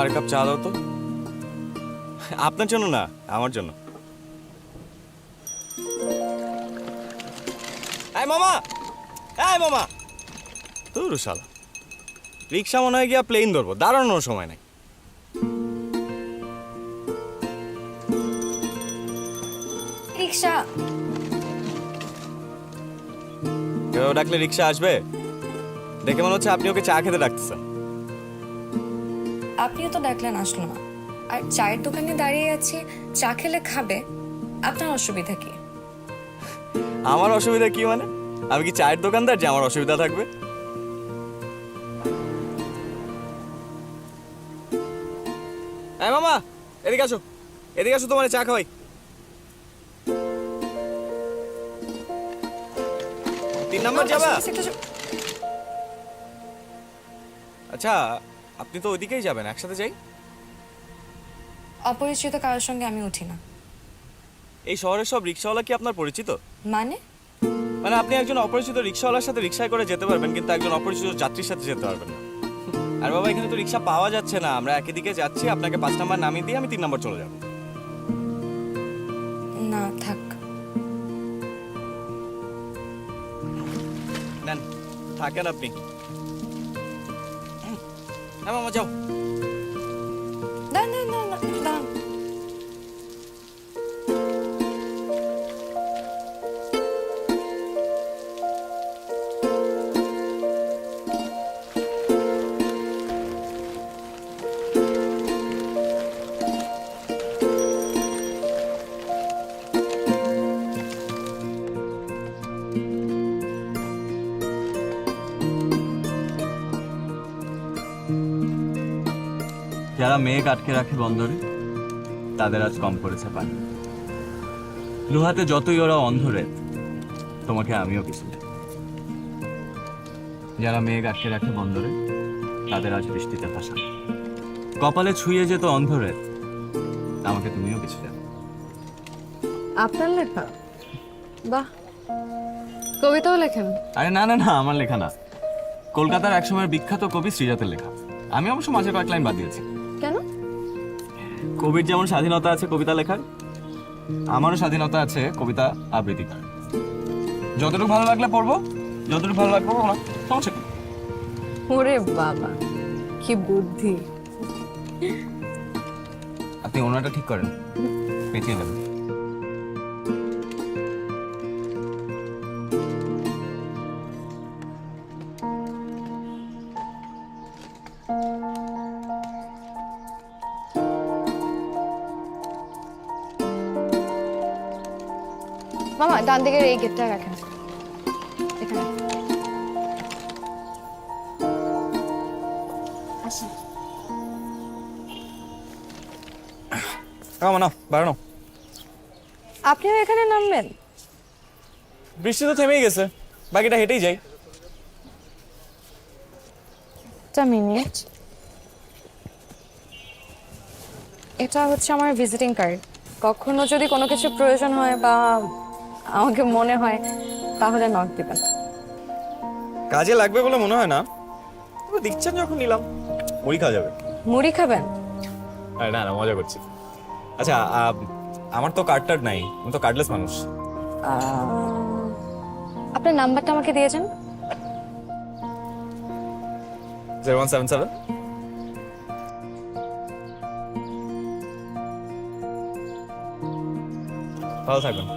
আর cup চা দাও তো। আপনার জন্য না, আমার জন্য। এই মামা, এই মামা, তোর শালা রিক্সা মনে হয় গিয়া প্লেন ধরবো, দাঁড়ানোর সময় নাই। রিক্সা কেউ ডাকলে রিক্সা আসবে? দেখে মনে হচ্ছে আপনি ওকে চা খেতে ডাকতেছেন। আপনিও তো ডাকলেন, আসলো না। আর চায়ের দোকানে দাঁড়িয়ে আছি, চা খেলে খাবে, আপনার অসুবিধা কি? আমার অসুবিধা কি মানে? আমি কি চায়ের দোকানদার যে আমার অসুবিধা থাকবে? এই মামা, এদিকে আসো, এদিকে আসো, তোমার চা খাওয়াই। 3 নাম্বার যাবা? আচ্ছা, আপনি তো ওইদিকেই যাবেন, একসাথে যাই। অপরিচিত কারোর সঙ্গে আমি উঠি না। এই শহরের সব রিক্সাওয়ালা কি আপনার পরিচিত? মানে? মানে আপনি একজন অপরিচিত রিক্সাওয়ালার সাথে রিক্সায় করে যেতে পারবেন, কিন্তু একজন অপরিচিত যাত্রীর সাথে যেতে পারবেন না। আর বাবা, এখানে তো রিক্সা পাওয়া যাচ্ছে না। আমরা একই দিকে যাচ্ছি, আপনাকে 5 নাম্বার নামিয়ে দিয়ে আমি 3 নাম্বার চলে যাব। না, থাক। নেন, থাকেন আপনি। হ্যাঁ মামা, যাও। দাঁড়ান, দাঁড়ান, দাঁড়ান, দাঁড়ান। যারা মেঘ আটকে রাখে বন্দরে, তাদের আজ কম করেছে পানি। লোহাতে যতই ওরা অন্ধরে, তোমাকে আমিও কিছু দেব। যারা মেঘ আটকে রাখে বন্দরে, তাদের আজ বৃষ্টিতে ভাসা। কপালে ছুঁয়ে যেত অন্ধরে, আমাকে তুমিও কিছু দেব। আপনার লেখা? বাহ, কবিতাও লেখেন? আরে না না না, আমার লেখা না, কলকাতার একসময়ের বিখ্যাত কবি শ্রীজাতের লেখা। আমি অবশ্য মাঝে কয়েক লাইন বাদ দিয়েছি। কেন? কবির যেমন স্বাধীনতা আছে কবিতা লেখার, আমারও স্বাধীনতা আছে কবিতা আবৃত্তি করার। যতটুকু ভালো লাগলে পড়বো, যতটুকু ভালো লাগবে পড়বো না, সমস্যা কি? ওরে বাবা, কি বুদ্ধি! আপনি ওনাটা ঠিক করেন, পেঁচিয়ে দেবেন। মামা, ডান দিকের এই গেটটা রাখেন এখানে। আসেন। মামা নাও, বাড়ানো। আপনিও এখানে নামবেন? বৃষ্টি তো থেমেই গেছে, বাকিটা হেঁটেই যাই। একটা মিনিট, এটা হচ্ছে আমার ভিজিটিং কার্ড। কখনো যদি কোনো কিছু প্রয়োজন হয় বা আমাকে মনে হয়, তাহলে নক দিবেন। কাজে লাগবে বলে মনে হয় না, তবে দিচ্ছেন যখন নিলাম। মুড়ি খাওয়া যাবে? মুড়ি খাবেন? আরে না না, মজা করছি। আচ্ছা, আমার তো কার্ড টার্ড নাই, আমি তো কার্ডলেস মানুষ। আপনার নাম্বারটা আমাকে দিয়েছেন। 0177। ভালো থাকবেন।